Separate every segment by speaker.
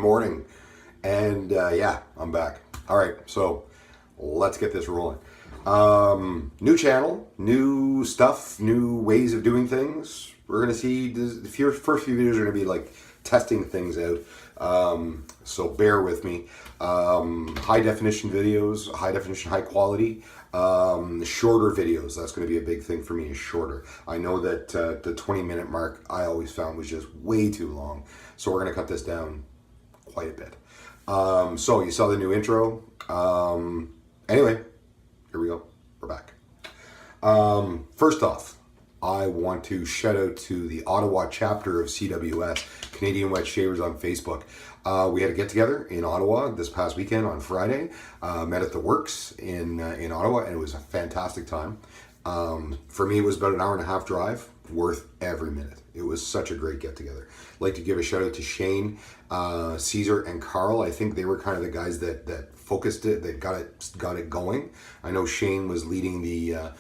Speaker 1: morning. And yeah, I'm back. All right, so let's get this rolling. New channel, new stuff, new ways of doing things. We're gonna see the first few videos are gonna be like testing things out. So bear with me. High definition videos, high definition, high quality. Shorter videos, that's going to be a big thing for me, is shorter. I know that the 20-minute mark I always found was just way too long. So we're going to cut this down quite a bit. So you saw the new intro. Anyway, here we go. We're back. First off, I want to shout out to the Ottawa chapter of CWS, Canadian Wet Shavers, on Facebook. We had a get together in Ottawa this past weekend on Friday. Met at the Works in Ottawa, and it was a fantastic time. For me, it was about an hour and a half drive, worth every minute. It was such a great get together. I'd like to give a shout out to Shane, Caesar, and Carl. I think they were kind of the guys that focused it, that got it going. I know Shane was leading the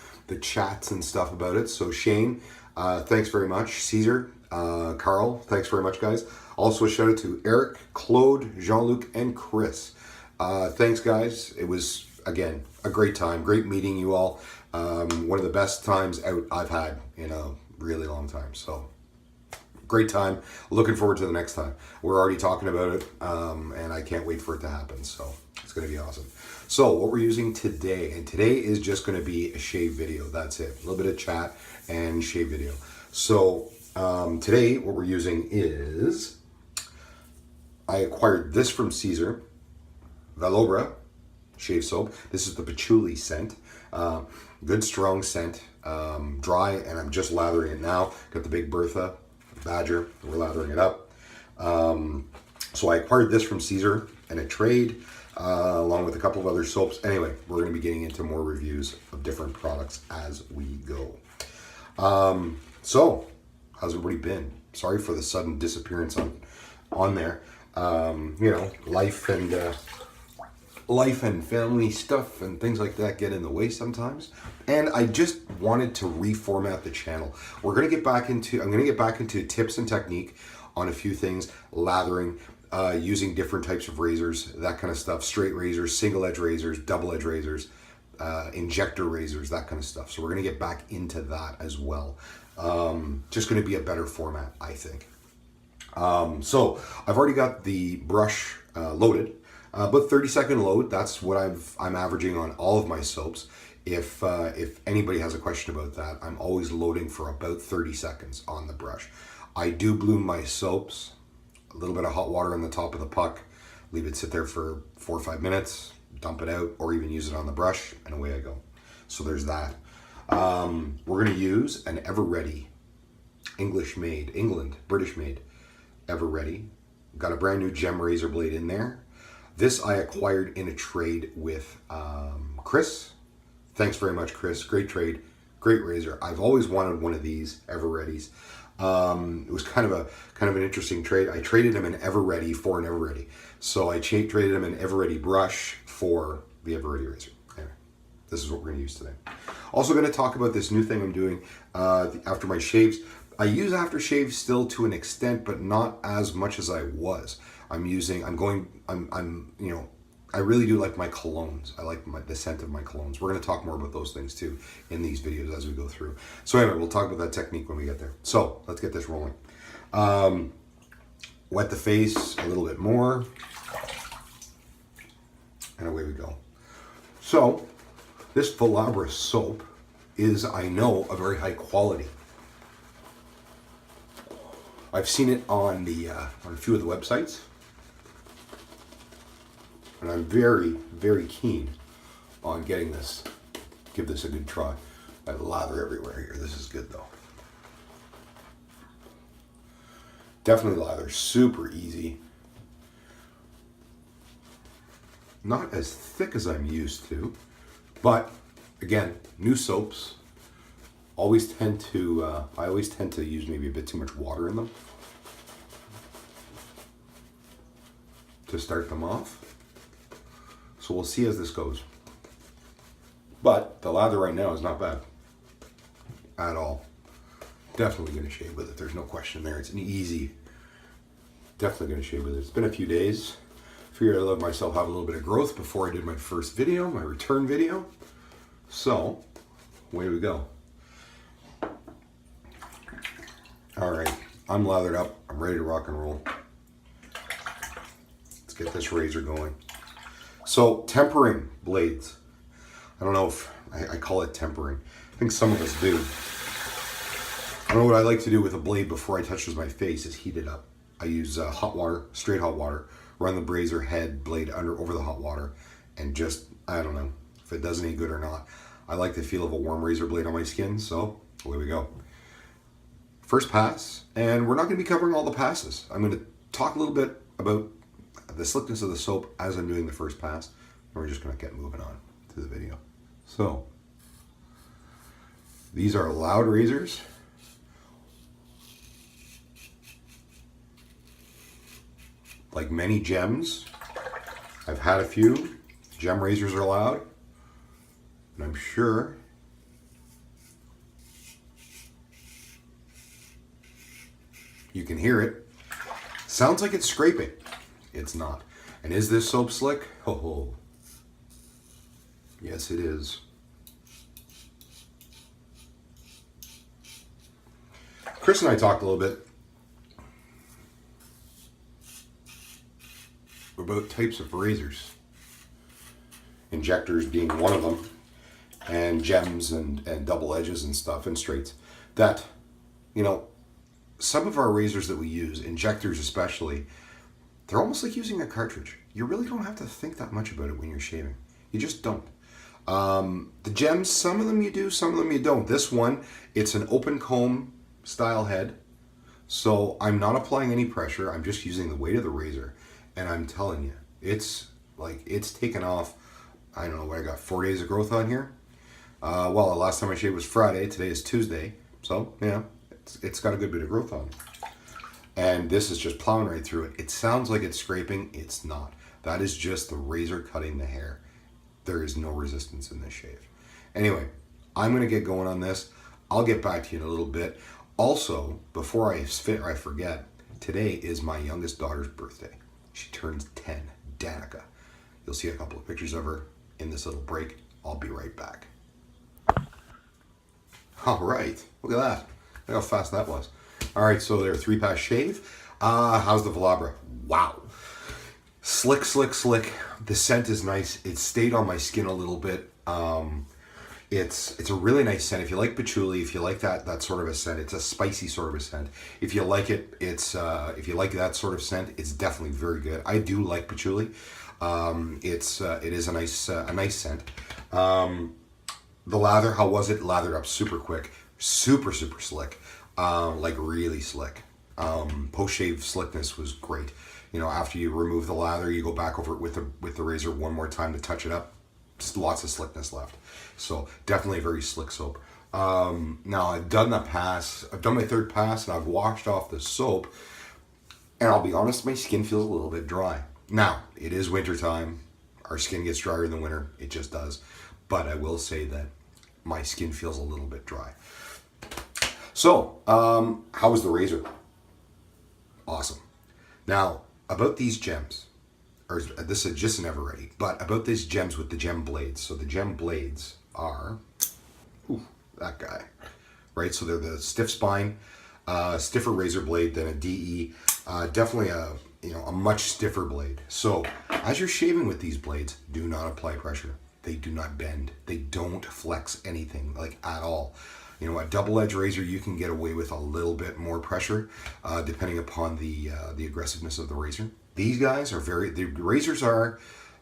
Speaker 1: chats and stuff about it. So Shane, thanks very much. Caesar, Carl, thanks very much, guys. Also a shout out to Eric, Claude, Jean-Luc, and Chris. Thanks, guys. It was, again, a great time. Great meeting you all. One of the best times out I've had in a really long time. So great time. Looking forward to the next time. We're already talking about it, and I can't wait for it to happen. So it's going to be awesome. So what we're using today, and today is just going to be a shave video. That's it. A little bit of chat and shave video. So today what we're using is, I acquired this from Caesar, Valobra Shave soap. This is the patchouli scent. Good strong scent. Dry, and I'm just lathering it now. Got the Big Bertha Badger. We're lathering it up. So I acquired this from Caesar in a trade, along with a couple of other soaps. Anyway, we're going to be getting into more reviews of different products as we go. So, how's everybody been? Sorry for the sudden disappearance on there. You know, life and family stuff and things like that get in the way sometimes. And I just wanted to reformat the channel. I'm going to get back into tips and technique on a few things, lathering, using different types of razors, that kind of stuff, straight razors, single edge razors, double edge razors, injector razors, that kind of stuff. So we're going to get back into that as well. Just going to be a better format, I think. So I've already got the brush loaded, but 30-second load. That's what I'm averaging on all of my soaps. If anybody has a question about that, I'm always loading for about 30 seconds on the brush. I do bloom my soaps, a little bit of hot water on the top of the puck, leave it sit there for 4 or 5 minutes, dump it out, or even use it on the brush, and away I go. So there's that. We're going to use an Ever-Ready, British made Ever-Ready. Got a brand new gem razor blade in there. This I acquired in a trade with Chris. Thanks very much, Chris. Great trade, great razor. I've always wanted one of these Ever-Readys. It was kind of an interesting trade. I traded him an Ever-Ready for an Ever-Ready. So I traded him an Ever-Ready brush for the Ever-Ready razor. Anyway, this is what we're going to use today. Also going to talk about this new thing I'm doing after my shaves. I use aftershave still to an extent, but not as much as I was. I really do like my colognes. I like the scent of my colognes. We're going to talk more about those things too in these videos as we go through. So anyway, we'll talk about that technique when we get there. So let's get this rolling. Wet the face a little bit more. And away we go. So this Valobra soap is, I know, a very high quality. I've seen it on a few of the websites. And I'm very, very keen on getting this. Give this a good try. I lather everywhere here. This is good though. Definitely lather. Super easy. Not as thick as I'm used to. But again, new soaps I always tend to use maybe a bit too much water in them to start them off. So we'll see as this goes. But the lather right now is not bad at all. Definitely going to shave with it. There's no question there. It's an easy definitely going to shave with it. It's been a few days. Figured I'd let myself have a little bit of growth before I did my first video, my return video. So, away we go. Alright, I'm lathered up. I'm ready to rock and roll. Let's get this razor going. So, tempering blades. I don't know if I call it tempering. I think some of us do. I know what I like to do with a blade before I touches my face is heat it up. I use hot water, straight hot water, run the razor head blade over the hot water, and just, I don't know if it does any good or not. I like the feel of a warm razor blade on my skin, so away we go. First pass, and we're not going to be covering all the passes. I'm going to talk a little bit about the slickness of the soap as I'm doing the first pass, and we're just going to get moving on to the video. So, these are loud razors. Like many gems, I've had a few. Gem razors are loud, and I'm sure you can hear it. Sounds like it's scraping. It's not. And is this soap slick? Oh, yes it is. Chris and I talked a little bit about types of razors. Injectors being one of them, and gems and double edges and stuff and straights. That, you know, some of our razors that we use, injectors especially, they're almost like using a cartridge. You really don't have to think that much about it when you're shaving. You just don't. The gems, some of them you do, some of them you don't. This one, it's an open comb style head, so I'm not applying any pressure. I'm just using the weight of the razor. And I'm telling you, it's like, it's taken off, I don't know what I got, 4 days of growth on here. Well, the last time I shaved was Friday, today is Tuesday. So, yeah, it's got a good bit of growth on it. And this is just plowing right through it. It sounds like it's scraping, it's not. That is just the razor cutting the hair. There is no resistance in this shave. Anyway, I'm gonna get going on this. I'll get back to you in a little bit. Also, before I forget, today is my youngest daughter's birthday. She turns 10, Danica. You'll see a couple of pictures of her in this little break. I'll be right back. All right, look at that. Look how fast that was. All right, so there, 3-pass shave. How's the Valobra? Wow. Slick, slick, slick. The scent is nice. It stayed on my skin a little bit. It's a really nice scent. If you like patchouli, if you like that sort of a scent, it's a spicy sort of a scent. If you like it, if you like that sort of scent, it's definitely very good. I do like patchouli. It is a nice scent. The lather, how was it? Lathered up super quick, super slick, like really slick. Post shave slickness was great. You know, after you remove the lather, you go back over it with the razor one more time to touch it up. Just lots of slickness left. So definitely a very slick soap. Now I've done that pass. I've done my third pass and I've washed off the soap. And I'll be honest, my skin feels a little bit dry. Now, it is winter time. Our skin gets drier in the winter. It just does. But I will say that my skin feels a little bit dry. So, how was the razor? Awesome. Now, about these gems. Or this is just an ever ready, but about these gems with the gem blades. So the gem blades are, that guy, right? So they're the stiff spine, stiffer razor blade than a DE. Definitely a much stiffer blade. So as you're shaving with these blades, do not apply pressure. They do not bend. They don't flex anything like at all. You know, a double edge razor, you can get away with a little bit more pressure, depending upon the aggressiveness of the razor. These guys are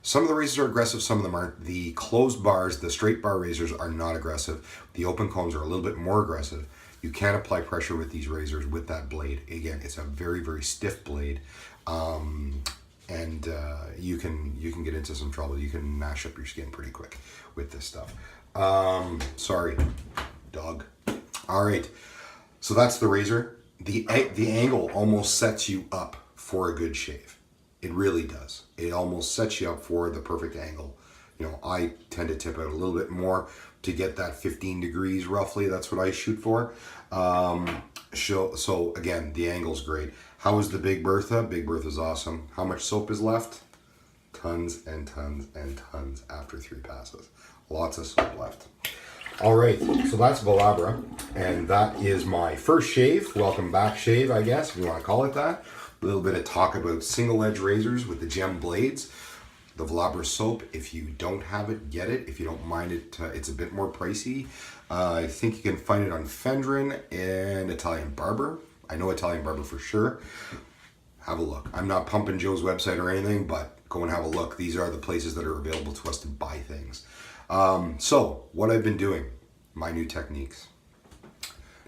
Speaker 1: some of the razors are aggressive, some of them aren't. The closed bars, the straight bar razors are not aggressive. The open combs are a little bit more aggressive. You can apply pressure with these razors with that blade. Again, it's a very stiff blade. And you can get into some trouble. You can mash up your skin pretty quick with this stuff. Sorry, dog. All right, so that's the razor. The angle almost sets you up for a good shave. It really does. It almost sets you up for the perfect angle. You know, I tend to tip out a little bit more to get that 15 degrees roughly. That's what I shoot for. So again, the angle's great. How is the Big Bertha? Big Bertha's awesome. How much soap is left? Tons and tons and tons after 3 passes. Lots of soap left. All right, so that's Valobra, and that is my first shave. Welcome back shave, I guess, if you want to call it that. A little bit of talk about single edge razors with the gem blades. The Valobra soap, if you don't have it, get it. If you don't mind it, it's a bit more pricey. I think you can find it on Fendron and Italian Barber. I know Italian Barber for sure. Have a look. I'm not pumping Joe's website or anything, but go and have a look. These are the places that are available to us to buy things. So what I've been doing, my new techniques.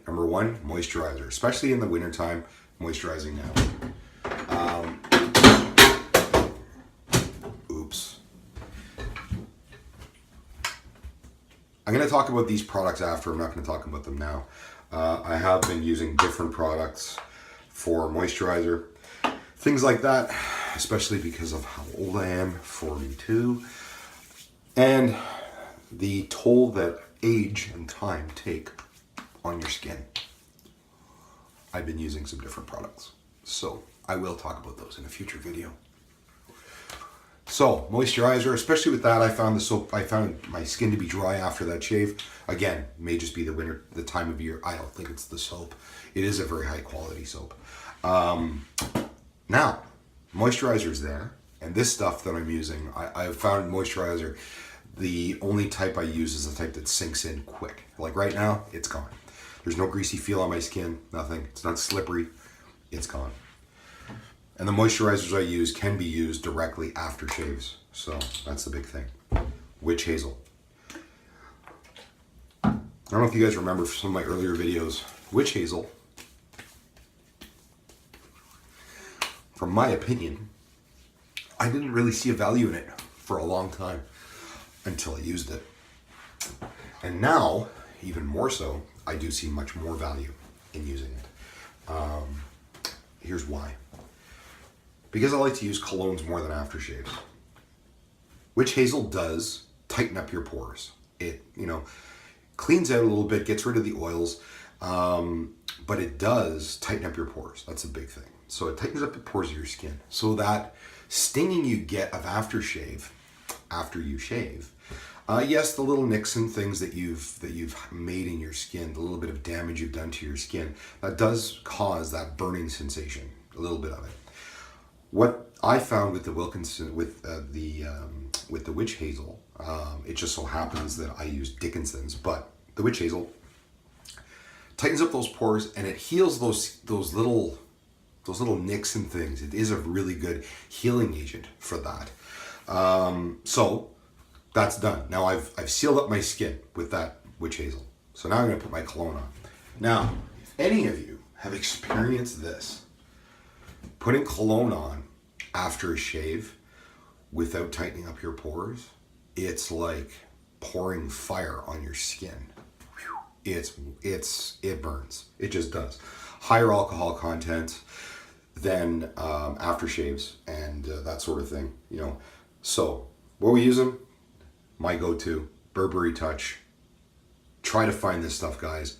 Speaker 1: Number 1, moisturizer, especially in the wintertime, moisturizing now. Oops. I'm going to talk about these products after. I'm not going to talk about them now. I have been using different products for moisturizer, things like that, especially because of how old I am, 42, and the toll that age and time take on your skin. I've been using some different products, so I will talk about those in a future video. So moisturizer, especially with that, I found my skin to be dry after that shave. Again, may just be the winter, the time of year. I don't think it's the soap. It is a very high quality soap. Now, moisturizer is there, and this stuff that I'm using, I've found moisturizer, the only type I use is the type that sinks in quick. Like right now, it's gone. There's no greasy feel on my skin, nothing. It's not slippery, it's gone. And the moisturizers I use can be used directly after shaves. So that's the big thing. Witch hazel. I don't know if you guys remember some of my earlier videos. Witch hazel, from my opinion, I didn't really see a value in it for a long time until I used it. And now, even more so, I do see much more value in using it. Here's why. Because I like to use colognes more than aftershaves. Witch hazel does tighten up your pores. It, cleans out a little bit, gets rid of the oils, but it does tighten up your pores. That's a big thing. So it tightens up the pores of your skin. So that stinging you get of aftershave, after you shave, yes, the little nicks and things that you've made in your skin, the little bit of damage you've done to your skin, that does cause that burning sensation, a little bit of it. What I found with the Wilkinson, with the witch hazel, it just so happens that I use Dickinson's, but the witch hazel tightens up those pores and it heals those little nicks and things. It is a really good healing agent for that. So that's done. Now I've sealed up my skin with that witch hazel. So now I'm going to put my cologne on. Now, if any of you have experienced this, putting cologne on after a shave without tightening up your pores, it's like pouring fire on your skin. It burns. It just does. Higher alcohol content than aftershaves and that sort of thing. So what we use them? My go-to, Burberry Touch. Try to find this stuff, guys.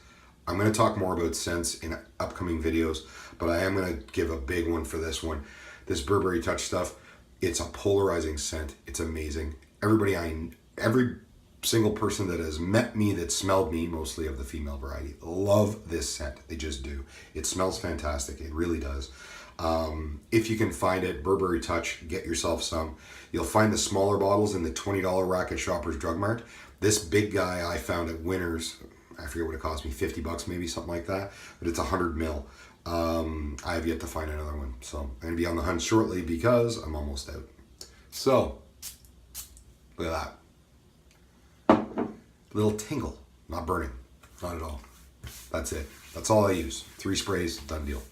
Speaker 1: I'm going to talk more about scents in upcoming videos, but I am going to give a big one for this one. This Burberry Touch stuff, it's a polarizing scent. It's amazing. Every single person that has met me, that smelled me, mostly of the female variety, love this scent. They just do. It smells fantastic. It really does. If you can find it, Burberry Touch, get yourself some. You'll find the smaller bottles in the $20 rack at Shoppers Drug Mart. This big guy I found at Winners, I forget what it cost me, 50 bucks maybe, something like that, but it's 100 mil. I have yet to find another one, so I'm going to be on the hunt shortly because I'm almost out. So, look at that. Little tingle, not burning, not at all. That's it. That's all I use. 3 sprays, done deal.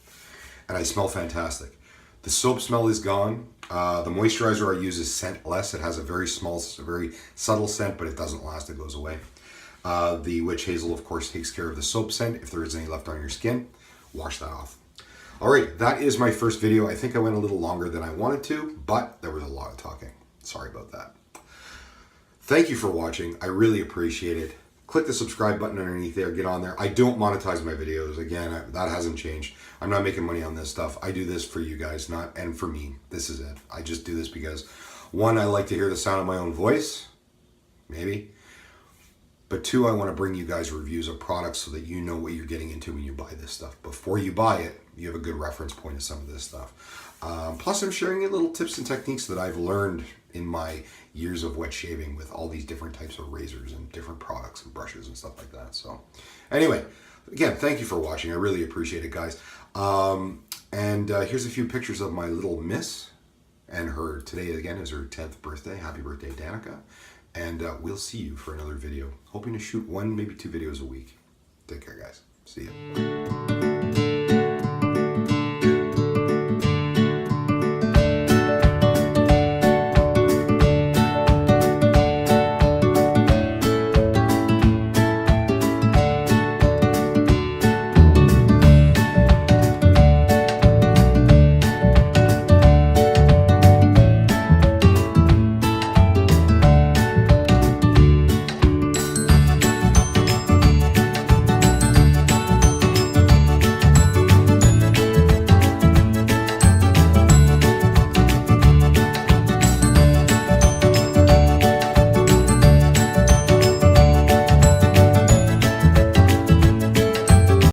Speaker 1: And I smell fantastic. The soap smell is gone. The moisturizer I use is scentless. It has a very small, very subtle scent, but it doesn't last. It goes away. The witch hazel, of course, takes care of the soap scent. If there is any left on your skin, wash that off. All right, that is my first video. I think I went a little longer than I wanted to, but there was a lot of talking. Sorry about that. Thank you for watching. I really appreciate it. click the subscribe button underneath there, get on there. I don't monetize my videos. Again, that hasn't changed. I'm not making money on this stuff. I do this for you guys, and for me. This is it. I just do this because, one, I like to hear the sound of my own voice, maybe. But two, I want to bring you guys reviews of products so that you know what you're getting into when you buy this stuff. Before you buy it, you have a good reference point of some of this stuff. Plus, I'm sharing you little tips and techniques that I've learned in my years of wet shaving with all these different types of razors and different products and brushes and stuff like that. So anyway, again, thank you for watching. I really appreciate it, guys. Here's a few pictures of my little miss. And today, again, is her 10th birthday. Happy birthday, Danica. And we'll see you for another video. Hoping to shoot 1, maybe 2 videos a week. Take care, guys. See ya.